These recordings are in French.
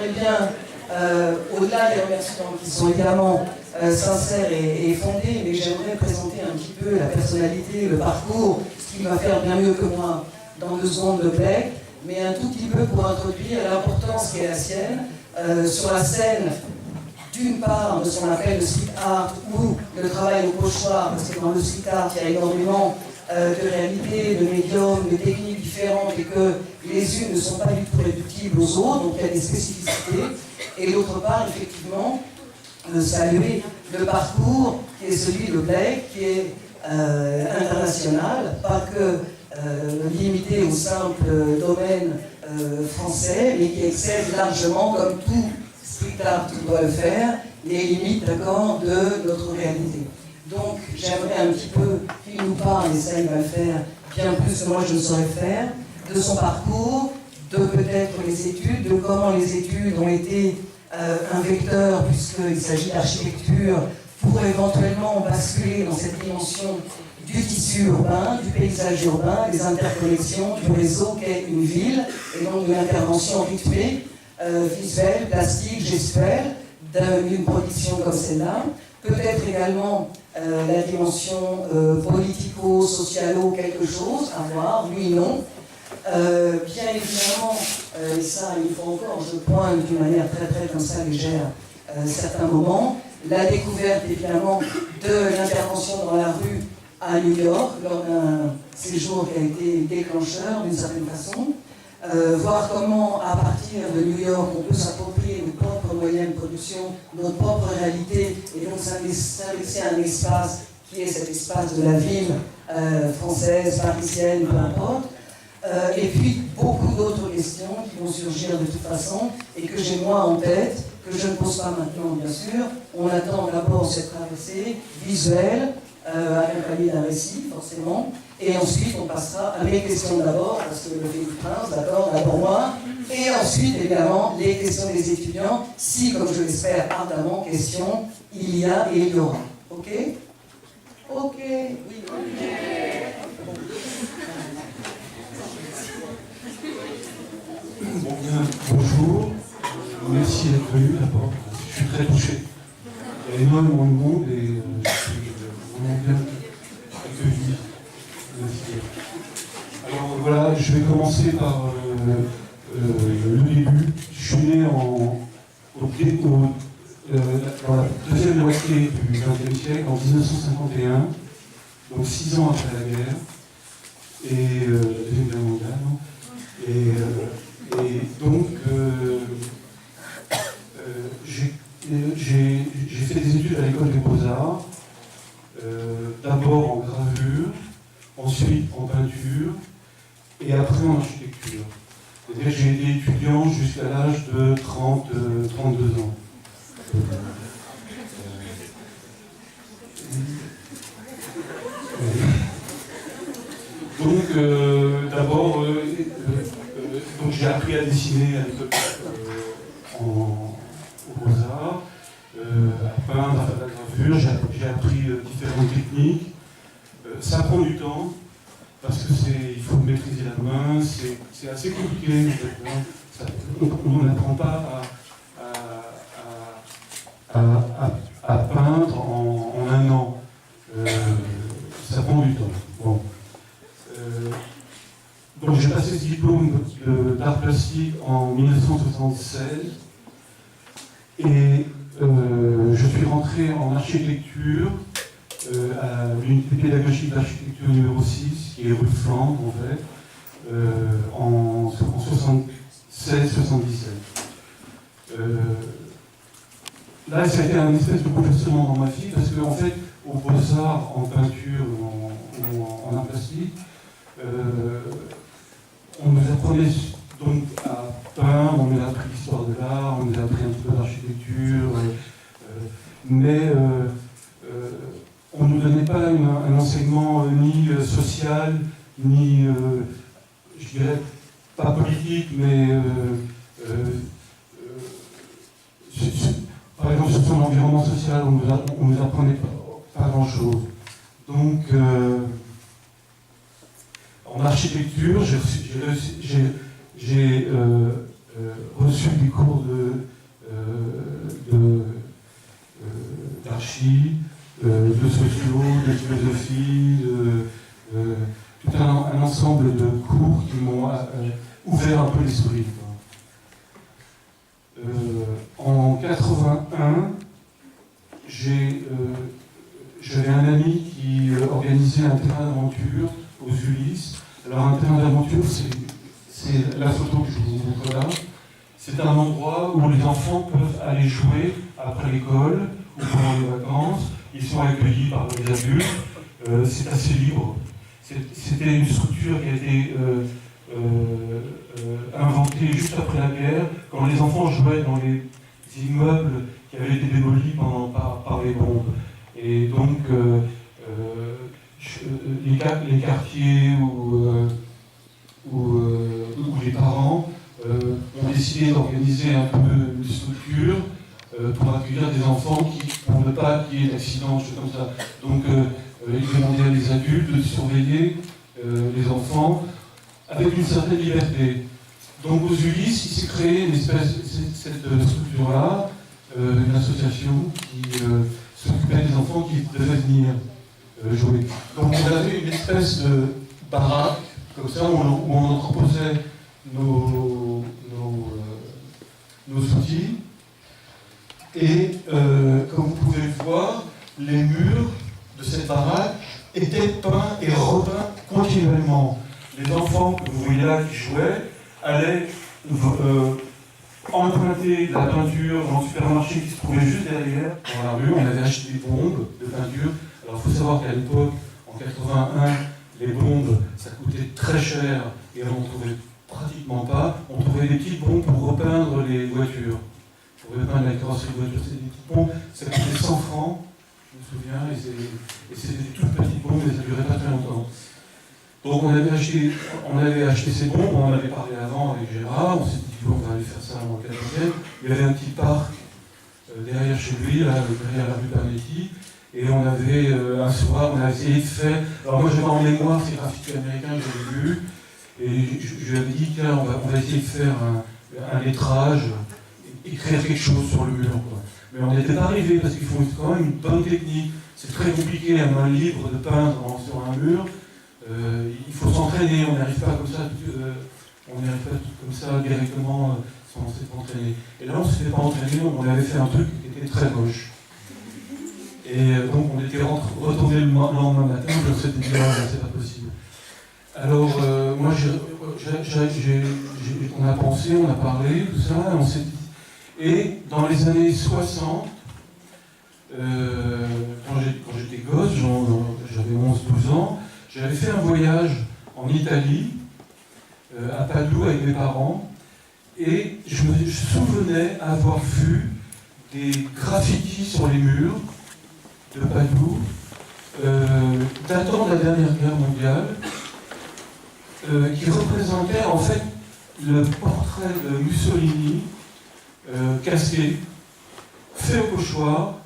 j'aimerais bien, au-delà des remerciements qui sont évidemment sincères et fondés, mais j'aimerais présenter un petit peu la personnalité, le parcours, ce qui va faire bien mieux que moi dans 2 secondes de Blake, mais un tout petit peu pour introduire l'importance qui est la sienne sur la scène, d'une part de ce qu'on appelle le street art ou le travail au pochoir, parce que dans le street art il y a énormément de réalités, de médiums, de techniques différentes et que les unes ne sont pas du tout réductibles aux autres, donc il y a des spécificités. Et d'autre part, effectivement, saluer le parcours qui est celui de Blake, qui est international, pas que limité au simple domaine français, mais qui excède largement, comme tout street art doit le faire, les limites, d'accord, de notre réalité. Donc, j'aimerais un petit peu qu'il nous parle, et ça il va le faire bien plus que moi je ne saurais faire, de son parcours, de peut-être les études, de comment les études ont été un vecteur, puisqu'il s'agit d'architecture, pour éventuellement basculer dans cette dimension du tissu urbain, du paysage urbain, des interconnexions, du réseau qu'est une ville, et donc d'une intervention rythmée, visuelle, plastique, gestuelle, d'une production comme celle-là. Peut-être également la dimension politico-socialo, quelque chose à voir, lui non. Bien évidemment, et ça il faut encore, je pointe d'une manière très très comme ça légère, certains moments, la découverte évidemment de l'intervention dans la rue à New York, lors d'un séjour qui a été déclencheur d'une certaine façon, voir comment à partir de New York on peut s'approprier nos propres moyens de production, notre propre réalité, et donc s'indexer un espace qui est cet espace de la ville française, parisienne, peu importe. Et puis beaucoup d'autres questions qui vont surgir de toute façon et que j'ai moi en tête, que je ne pose pas maintenant bien sûr. On attend d'abord cette traversée visuelle, accompagnée d'un récit forcément, et ensuite on passera à mes questions d'abord, parce que le fait du prince, d'abord moi, et ensuite évidemment les questions des étudiants, si comme je l'espère ardemment, questions il y a et il y aura. Ok? Ok, oui, ok. Bon, bien, bonjour, merci d'être venu d'abord, je suis très touché. Il y a énormément de monde et je suis vraiment bien accueilli. Alors voilà, je vais commencer par le début. Je suis né dans la deuxième moitié du XXe siècle, en 1951, donc 6 ans après la guerre, et la Deuxième Guerre mondiale. Et donc, j'ai fait des études à l'école des Beaux-Arts, d'abord en gravure, ensuite en peinture, et après en architecture. C'est-à-dire que j'ai été étudiant jusqu'à l'âge de 32 ans. Donc, d'abord, donc j'ai appris à dessiner à l'école aux Beaux-Arts, à peindre, à faire de la gravure, j'ai appris différentes techniques. Ça prend du temps, parce que il faut maîtriser la main, c'est assez compliqué en fait, hein. On n'apprend pas à peindre en 1 an. Ça prend du temps. Bon. Donc j'ai passé ce diplôme d'art plastique en 1976 et je suis rentré en architecture à l'unité pédagogique d'architecture numéro 6, qui est rue de Flandre en fait, en 76-77. Là, ça a été un espèce de bouleversement dans ma vie, parce qu'en fait, aux Beaux-Arts, en peinture ou en art plastique, on nous apprenait donc à peindre, on nous a appris l'histoire de l'art, on nous a appris un petit peu d'architecture, mais on ne nous donnait pas un enseignement ni social, ni, je dirais, pas politique, mais par exemple sur son environnement social, on nous apprenait pas grand-chose. Donc, en architecture, j'ai reçu des cours d'archi, de sociaux, de philosophie, tout un ensemble de cours qui m'ont ouvert un peu l'esprit. En 81, j'avais un ami qui organisait un terrain d'aventure aux Ulysses. Alors un terrain d'aventure, c'est la photo que je vous montre là. C'est un endroit où les enfants peuvent aller jouer après l'école ou pendant les vacances. Ils sont accueillis par les adultes. C'est assez libre. C'était une structure qui a été inventée juste après la guerre, quand les enfants jouaient dans les immeubles qui avaient été démolis par les bombes. Et donc, les quartiers où les parents ont décidé d'organiser un peu une structure pour accueillir des enfants pour ne pas qu'il y ait d'accidents, choses comme ça. Donc, ils demandaient à les adultes de surveiller les enfants avec une certaine liberté. Donc, aux Ulysses, il s'est créé cette structure-là, une association qui s'occupait des enfants qui devaient venir jouer. Donc, on avait une espèce de baraque, comme ça, où on entreposait nos outils. Et comme vous pouvez le voir, les murs de cette baraque étaient peints et repeints continuellement. Les enfants que vous voyez là qui jouaient allaient emprunter la peinture dans le supermarché qui se trouvait juste derrière, dans la rue. On avait acheté des bombes de peinture. Alors il faut savoir qu'à l'époque, en 81, les bombes, ça coûtait très cher et on n'en trouvait pratiquement pas. On trouvait des petites bombes pour repeindre les voitures. Pour repeindre la carrosserie de voiture, c'était des petites bombes, ça coûtait 100 francs, je me souviens, et c'était des toutes petites bombes et ça ne durait pas très longtemps. Donc on avait acheté ces bombes, on en avait parlé avant avec Gérard, on s'est dit on va aller faire ça en 14e. Il y avait un petit parc derrière chez lui, là, derrière la rue Pernetti, et on avait un soir, on a essayé de faire. Alors moi j'avais en mémoire ces graffitis américains que j'avais vus, et je lui avais dit tiens, on va essayer de faire un lettrage, écrire quelque chose sur le mur, quoi. Mais on n'y était pas arrivé parce qu'il faut quand même une bonne technique. C'est très compliqué à main libre de peindre sur un mur. Il faut s'entraîner, on n'arrive pas comme ça, directement sans s'entraîner. Et là, on ne s'était pas entraîné, on avait fait un truc qui était très moche. Et donc, on était retourné le lendemain matin, on s'était dit, c'est pas possible. Alors, moi, on a pensé, on a parlé, tout ça, on s'est dit. Et dans les années 60, quand j'étais gosse, j'avais 11-12 ans, j'avais fait un voyage en Italie, à Padoue avec mes parents, et je me souvenais avoir vu des graffitis sur les murs de Padoue, datant de la dernière guerre mondiale, qui représentaient en fait le portrait de Mussolini casqué, fait au pochoir,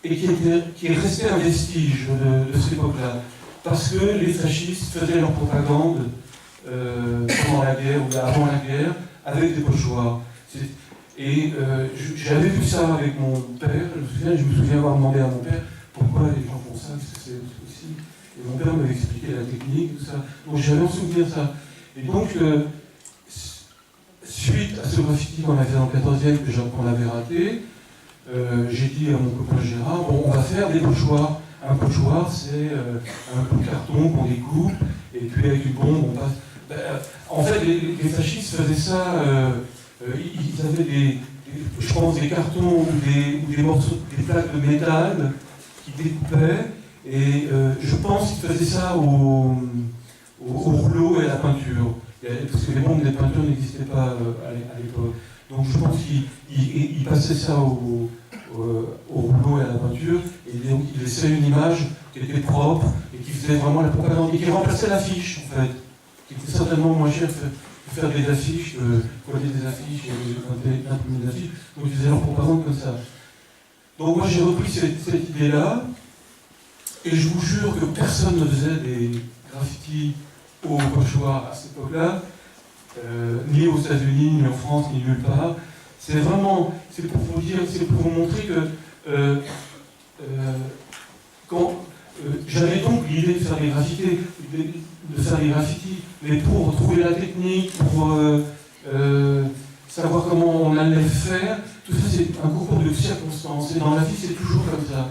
et qui est resté un vestige de cette époque-là. Parce que les fascistes faisaient leur propagande pendant la guerre ou avant la guerre avec des pochoirs. Et j'avais vu ça avec mon père, je me souviens avoir demandé à mon père pourquoi les gens font ça, parce que c'est possible. Et mon père m'avait expliqué la technique, tout ça. Donc j'avais en souvenir ça. Et donc, suite à ce graffiti qu'on a fait en 14e, qu'on avait raté, j'ai dit à mon copain Gérard, bon, on va faire des pochoirs. Un pochoir, c'est un bout de carton qu'on découpe, et puis avec une bombe, on passe. En fait, les fascistes faisaient ça, ils avaient je pense, des cartons ou des morceaux, des plaques de métal qui découpaient, et je pense qu'ils faisaient ça au rouleau et à la peinture. Parce que les bombes des peintures n'existaient pas à l'époque. Donc je pense qu'ils passaient ça au rouleau et à la peinture, et donc il laissait une image qui était propre et qui faisait vraiment la propagande, et qui remplaçait l'affiche en fait, qui était certainement moins cher que faire des affiches, coller des affiches et imprimer des affiches, donc ils faisaient leur propagande comme ça. Donc moi j'ai repris cette idée-là, et je vous jure que personne ne faisait des graffitis au pochoir à cette époque-là, ni aux États-Unis, ni en France, ni nulle part. C'est vraiment, c'est pour vous dire, c'est pour vous montrer que j'avais donc l'idée de faire des graffitis, mais pour trouver la technique, pour savoir comment on allait le faire, tout ça c'est un concours de circonstances. Et dans la vie c'est toujours comme ça.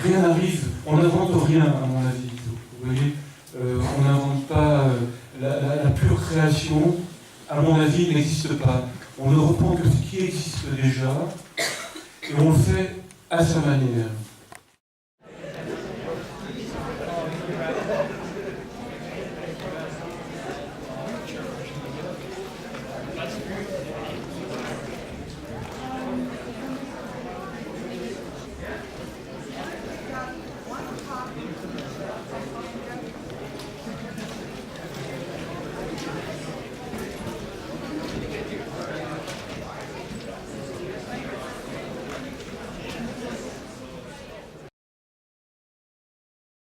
Rien n'arrive, on n'invente rien à mon avis. Vous voyez, on n'invente pas la pure création, à mon avis, n'existe pas. On ne reprend que ce qui existe déjà et on le fait à sa manière.